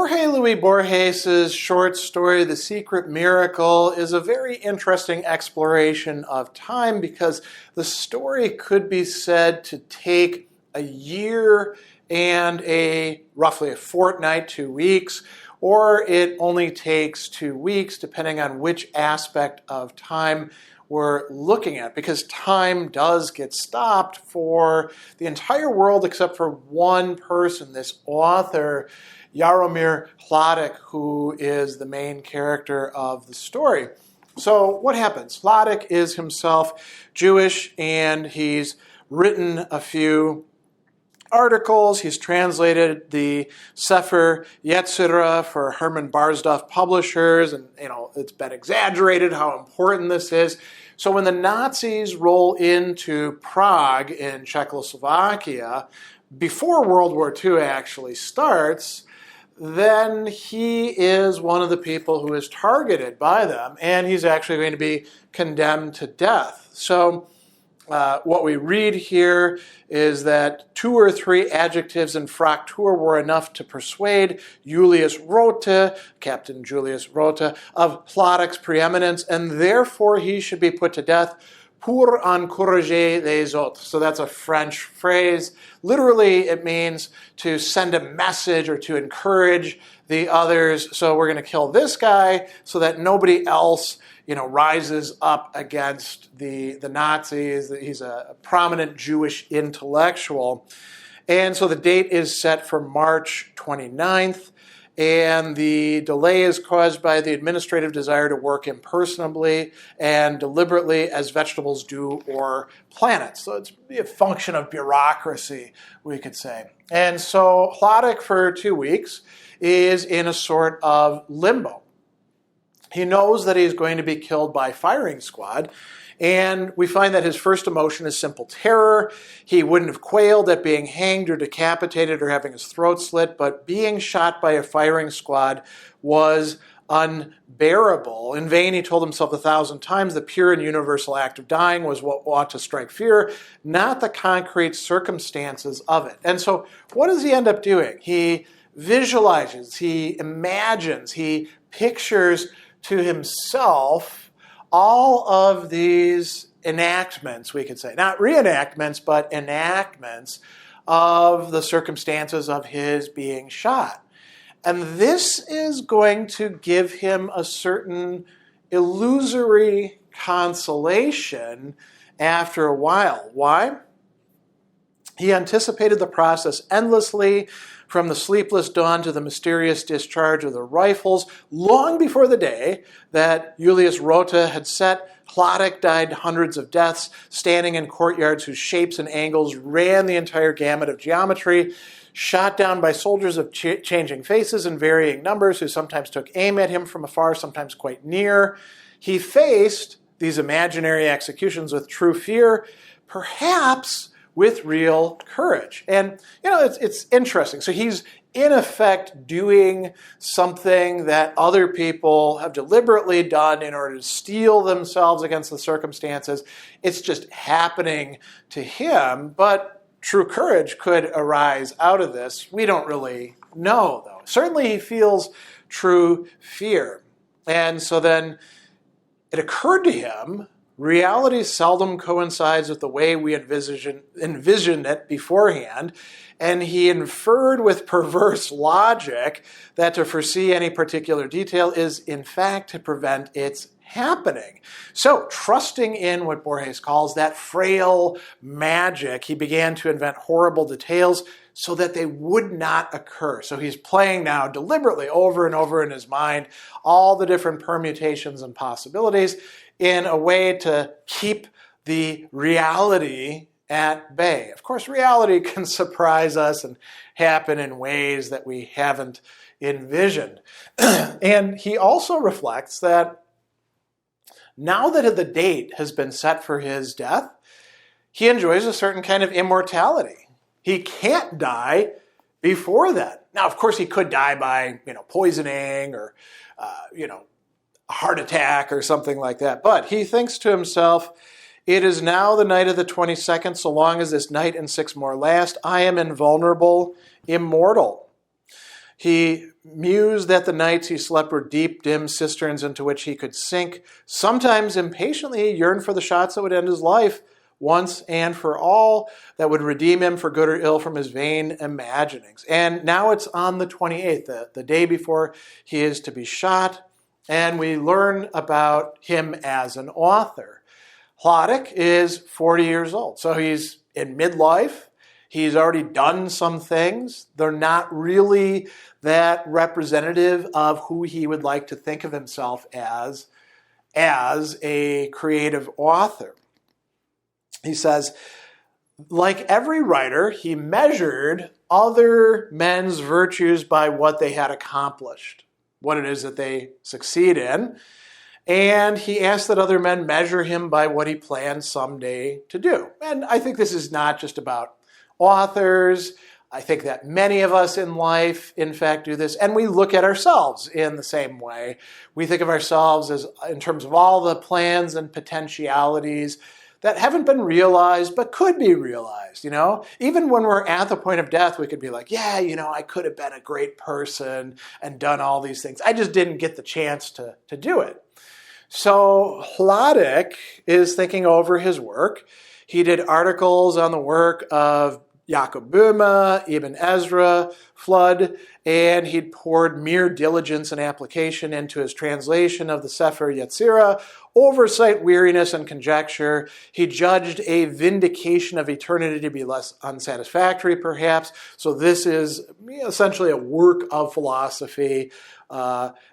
Jorge Luis Borges' short story, The Secret Miracle, is a very interesting exploration of time because the story could be said to take a year and roughly a fortnight, 2 weeks, or it only takes 2 weeks depending on which aspect of time we're looking at, because time does get stopped for the entire world except for one person, this author, Jaromir Hladík, who is the main character of the story. So what happens? Hladík is himself Jewish, and he's written a few articles. He's translated the Sefer Yetzirah for Herman Barsdorf Publishers, and it's been exaggerated how important this is. So when the Nazis roll into Prague in Czechoslovakia, before World War II actually starts, then he is one of the people who is targeted by them, and he's actually going to be condemned to death. So what we read here is that 2 or 3 adjectives in Fraktur were enough to persuade Julius Rothe, Captain Julius Rothe, of Hladík's preeminence, and therefore he should be put to death pour encourager les autres. So that's a French phrase. Literally, it means to send a message or to encourage the others. So we're going to kill this guy so that nobody else rises up against the Nazis. He's a prominent Jewish intellectual. And so the date is set for March 29th, and the delay is caused by the administrative desire to work impersonally and deliberately as vegetables do or planets. So it's a function of bureaucracy, we could say. And so Hladík for 2 weeks is in a sort of limbo. He knows that he's going to be killed by firing squad, and we find that his first emotion is simple terror. He wouldn't have quailed at being hanged or decapitated or having his throat slit, but being shot by a firing squad was unbearable. In vain, he told himself 1,000 times the pure and universal act of dying was what ought to strike fear, not the concrete circumstances of it. And so what does he end up doing? He visualizes, he imagines, he pictures to himself all of these enactments, we could say. Not reenactments, but enactments of the circumstances of his being shot. And this is going to give him a certain illusory consolation after a while. Why? He anticipated the process endlessly, from the sleepless dawn to the mysterious discharge of the rifles, long before the day that Julius Rothe had set. Hladík died hundreds of deaths, standing in courtyards whose shapes and angles ran the entire gamut of geometry, shot down by soldiers of changing faces and varying numbers who sometimes took aim at him from afar, sometimes quite near. He faced these imaginary executions with true fear, perhaps with real courage. And, it's interesting. So he's, in effect, doing something that other people have deliberately done in order to steel themselves against the circumstances. It's just happening to him, but true courage could arise out of this. We don't really know, though. Certainly he feels true fear. And so then it occurred to him, reality seldom coincides with the way we envisioned it beforehand, and he inferred with perverse logic that to foresee any particular detail is, in fact, to prevent its happening. So, trusting in what Borges calls that frail magic, he began to invent horrible details so that they would not occur. So he's playing now deliberately over and over in his mind all the different permutations and possibilities in a way to keep the reality at bay. Of course, reality can surprise us and happen in ways that we haven't envisioned. And he also reflects that now that the date has been set for his death, he enjoys a certain kind of immortality. He can't die before that. Now, of course, he could die by, poisoning or, a heart attack or something like that. But he thinks to himself, it is now the night of the 22nd. So long as this night and 6 more last, I am invulnerable, immortal. He mused that the nights he slept were deep, dim cisterns into which he could sink. Sometimes impatiently he yearned for the shots that would end his life once and for all, that would redeem him for good or ill from his vain imaginings. And now it's on the 28th, the day before he is to be shot, and we learn about him as an author. Hladík is 40 years old, so he's in midlife. He's already done some things. They're not really that representative of who he would like to think of himself as a creative author. He says, like every writer, he measured other men's virtues by what they had accomplished, what it is that they succeed in, and he asked that other men measure him by what he plans someday to do. And I think this is not just about authors. I think that many of us in life, in fact, do this, and we look at ourselves in the same way. We think of ourselves as in terms of all the plans and potentialities that haven't been realized but could be realized, Even when we're at the point of death, we could be like, yeah, I could have been a great person and done all these things. I just didn't get the chance to do it. So Hladík is thinking over his work. He did articles on the work of Jacob Boehme, Ibn Ezra, Flood, and he'd poured mere diligence and application into his translation of the Sefer Yetzirah, oversight, weariness, and conjecture. He judged a vindication of eternity to be less unsatisfactory, perhaps. So this is essentially a work of philosophy.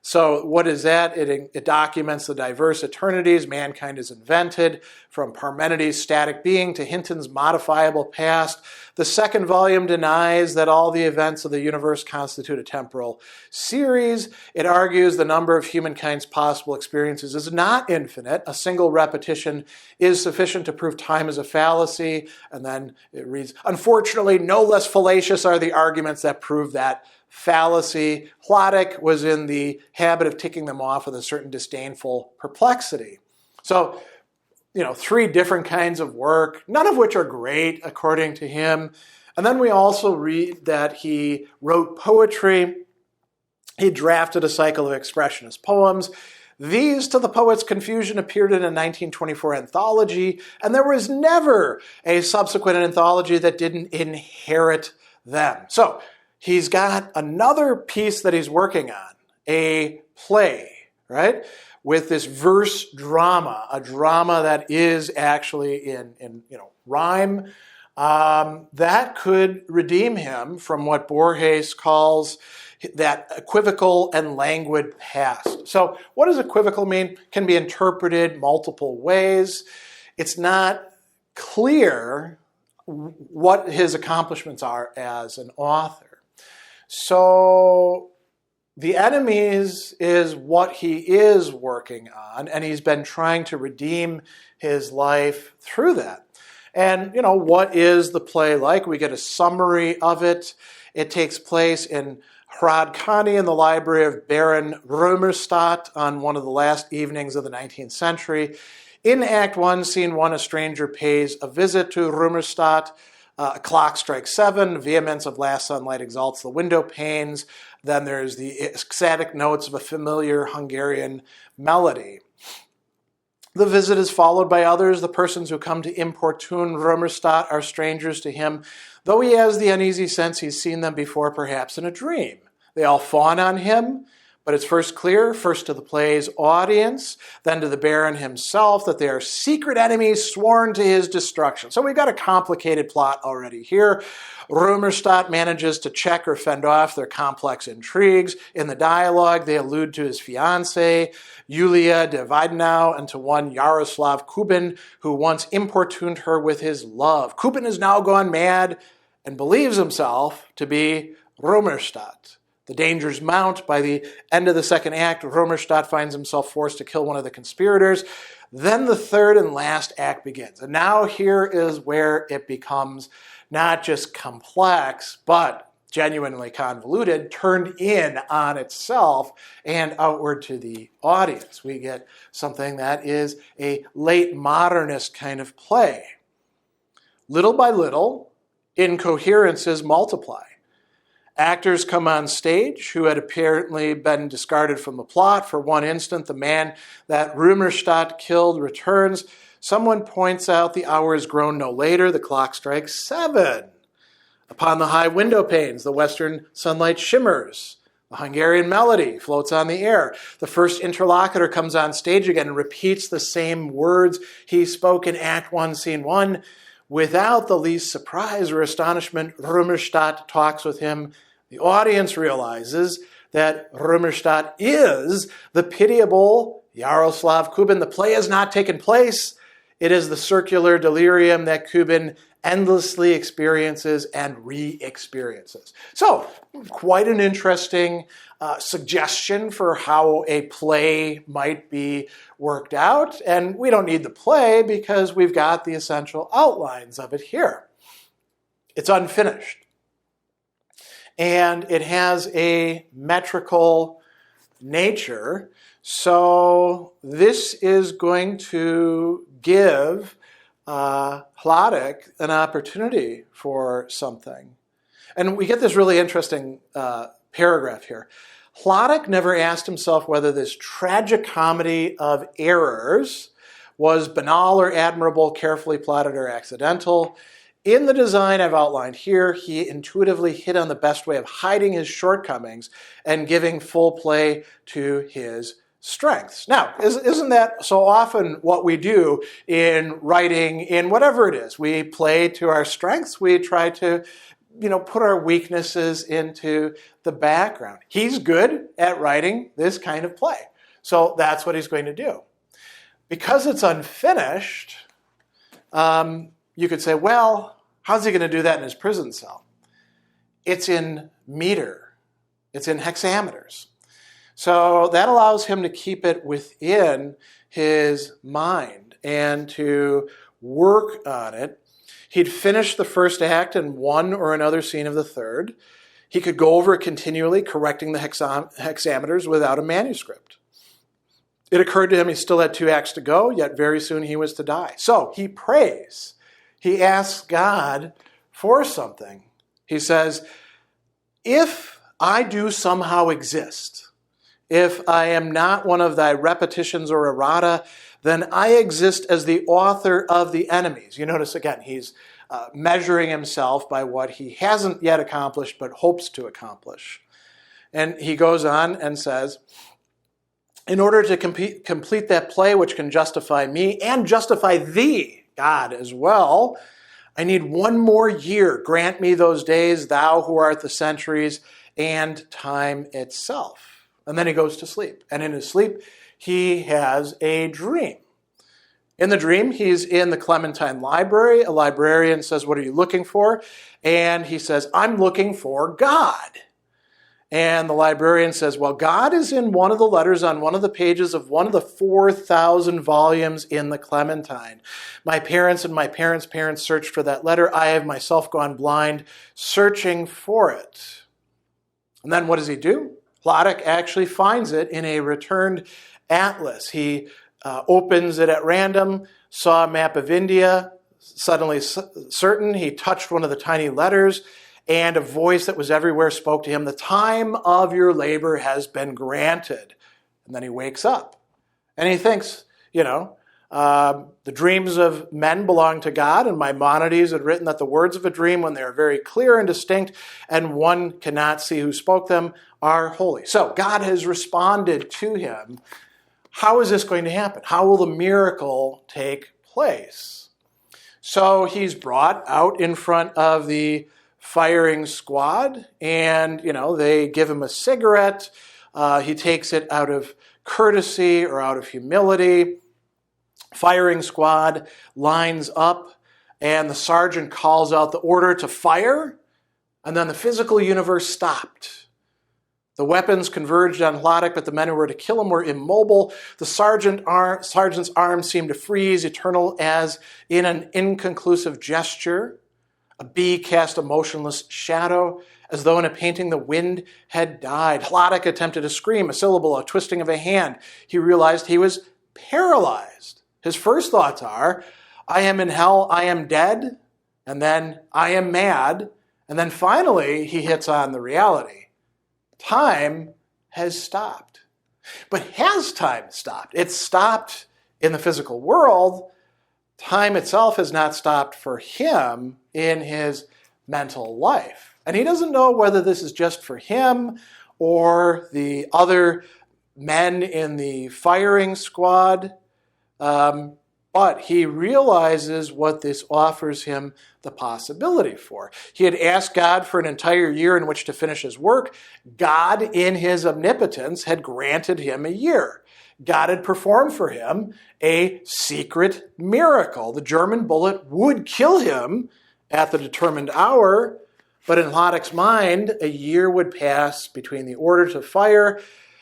So what is that? It documents the diverse eternities mankind has invented, from Parmenides' static being to Hinton's modifiable past. The second volume denies that all the events of the universe constitute a temporal series. It argues the number of humankind's possible experiences is not infinite. A single repetition is sufficient to prove time is a fallacy. And then it reads, unfortunately, no less fallacious are the arguments that prove that fallacy. Hladík was in the habit of ticking them off with a certain disdainful perplexity. So, three different kinds of work, none of which are great, according to him. And then we also read that he wrote poetry. He drafted a cycle of expressionist poems. These, to the poet's confusion, appeared in a 1924 anthology, and there was never a subsequent anthology that didn't inherit them. So, he's got another piece that he's working on, a play, right? With this verse drama, a drama that is actually in rhyme, that could redeem him from what Borges calls that equivocal and languid past. So what does equivocal mean? Can be interpreted multiple ways. It's not clear what his accomplishments are as an author. So the enemies is what he is working on, and he's been trying to redeem his life through that. And, what is the play like? We get a summary of it. It takes place in Hradčany in the library of Baron Römerstadt on one of the last evenings of the 19th century. In Act 1, Scene 1, a stranger pays a visit to Römerstadt. A clock strikes 7, vehemence of last sunlight exalts the window panes. Then there's the ecstatic notes of a familiar Hungarian melody. The visit is followed by others. The persons who come to importune Römerstadt are strangers to him, though he has the uneasy sense he's seen them before, perhaps in a dream. They all fawn on him, but it's first to the play's audience, then to the Baron himself, that they are secret enemies sworn to his destruction. So we've got a complicated plot already here. Römerstadt manages to check or fend off their complex intrigues. In the dialogue, they allude to his fiancée, Julia de Weidenau, and to one Jaroslav Kubin, who once importuned her with his love. Kubin is now gone mad and believes himself to be Römerstadt. The dangers mount. By the end of the second act, Römerstadt finds himself forced to kill one of the conspirators. Then the third and last act begins. And now here is where it becomes not just complex, but genuinely convoluted, turned in on itself and outward to the audience. We get something that is a late modernist kind of play. Little by little, incoherences multiply. Actors come on stage who had apparently been discarded from the plot. For one instant, the man that Rumerstadt killed returns. Someone points out the hour has grown no later. The clock strikes 7. Upon the high window panes, the western sunlight shimmers. The Hungarian melody floats on the air. The first interlocutor comes on stage again and repeats the same words he spoke in Act 1, Scene 1. Without the least surprise or astonishment, Rumerstadt talks with him. The audience realizes that Rumerstadt is the pitiable Yaroslav Kubin. The play has not taken place. It is the circular delirium that Kubin endlessly experiences and re-experiences. So, quite an interesting suggestion for how a play might be worked out. And we don't need the play because we've got the essential outlines of it here. It's unfinished. And it has a metrical nature. So this is going to give Hladík an opportunity for something. And we get this really interesting paragraph here. Hladík never asked himself whether this tragic comedy of errors was banal or admirable, carefully plotted or accidental. In the design I've outlined here, he intuitively hit on the best way of hiding his shortcomings and giving full play to his strengths. Now, isn't that so often what we do in writing, in whatever it is? We play to our strengths. We try to, put our weaknesses into the background. He's good at writing this kind of play. So that's what he's going to do. Because it's unfinished, you could say, well, how's he going to do that in his prison cell? It's in meter. It's in hexameters. So that allows him to keep it within his mind and to work on it. He'd finish the first act in one or another scene of the third. He could go over it continually, correcting the hexameters without a manuscript. It occurred to him he still had 2 acts to go, yet very soon he was to die. So he prays. He asks God for something. He says, if I do somehow exist, if I am not one of thy repetitions or errata, then I exist as the author of the enemies. You notice again, he's measuring himself by what he hasn't yet accomplished but hopes to accomplish. And he goes on and says, in order to complete that play which can justify me and justify thee, God, as well, I need 1 more year. Grant me those days, thou who art the centuries and time itself. And then he goes to sleep. And in his sleep, he has a dream. In the dream, he's in the Clementine Library. A librarian says, what are you looking for? And he says, I'm looking for God. And the librarian says, well, God is in one of the letters on one of the pages of one of the 4,000 volumes in the Clementine. My parents and my parents' parents searched for that letter. I have myself gone blind searching for it. And then what does he do? Hladík actually finds it in a returned atlas. He opens it at random, saw a map of India, suddenly certain. He touched one of the tiny letters, and a voice that was everywhere spoke to him, the time of your labor has been granted. And then he wakes up. And he thinks, the dreams of men belong to God, and Maimonides had written that the words of a dream, when they are very clear and distinct, and one cannot see who spoke them, are holy. So God has responded to him. How is this going to happen? How will the miracle take place? So he's brought out in front of the firing squad, and they give him a cigarette. He takes it out of courtesy or out of humility. Firing squad lines up, and the sergeant calls out the order to fire, and then the physical universe stopped. The weapons converged on Hladík, but the men who were to kill him were immobile. The sergeant's arms seemed to freeze, eternal as in an inconclusive gesture. A bee cast a motionless shadow, as though in a painting the wind had died. Hladík attempted to scream, a syllable, a twisting of a hand. He realized he was paralyzed. His first thoughts are, I am in hell, I am dead, and then I am mad, And then finally, he hits on the reality. Time has stopped. But has time stopped? It's stopped in the physical world. Time itself has not stopped for him in his mental life. And he doesn't know whether this is just for him or the other men in the firing squad. But he realizes what this offers him the possibility for. He had asked God for an entire year in which to finish his work. God, in his omnipotence, had granted him a year. God had performed for him a secret miracle. The German bullet would kill him at the determined hour, but in Hladík's mind, a year would pass between the order to fire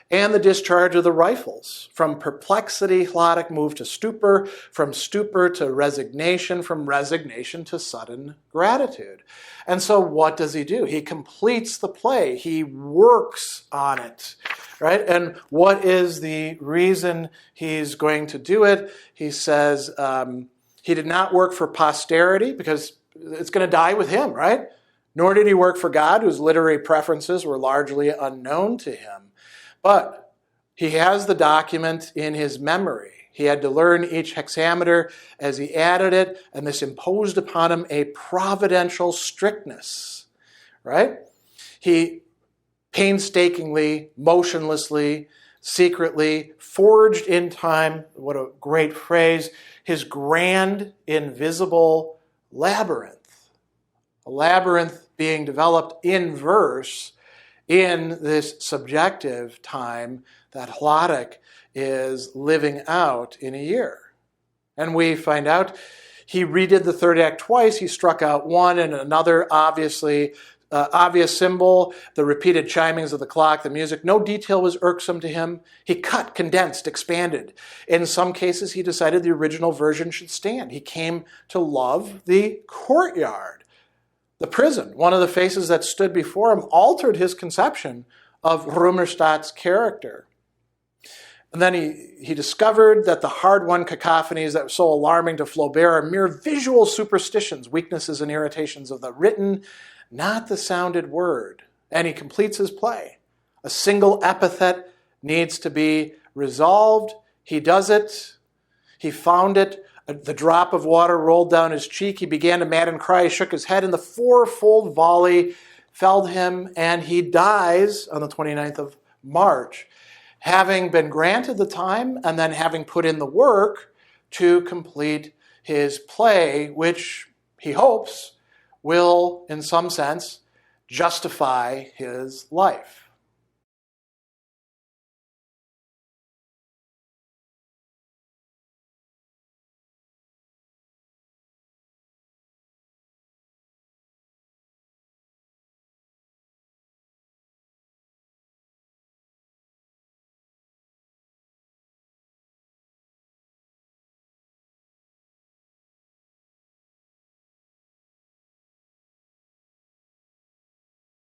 and the discharge of the rifles. From perplexity, Hladík moved to stupor, from stupor to resignation, from resignation to sudden gratitude. And so what does he do? He completes the play. He works on it, right? And what is the reason he's going to do it? He says he did not work for posterity because it's going to die with him, right? Nor did he work for God, whose literary preferences were largely unknown to him. But he has the document in his memory. He had to learn each hexameter as he added it, and this imposed upon him a providential strictness, right? He painstakingly, motionlessly, secretly forged in time, what a great phrase, his grand, invisible labyrinth. A labyrinth being developed in verse in this subjective time that Hladík is living out in a year. And we find out he redid the third act twice. He struck out one and another obvious symbol, the repeated chimings of the clock, the music. No detail was irksome to him. He cut, condensed, expanded. In some cases, he decided the original version should stand. He came to love the courtyard. The prison, one of the faces that stood before him, altered his conception of Römerstadt's character. And then he discovered that the hard-won cacophonies that were so alarming to Flaubert are mere visual superstitions, weaknesses and irritations of the written, not the sounded word. And he completes his play. A single epithet needs to be resolved. He does it. He found it. The drop of water rolled down his cheek. He began to madden cry. He shook his head, and the fourfold volley felled him, and he dies on the 29th of March, having been granted the time and then having put in the work to complete his play, which he hopes will, in some sense, justify his life.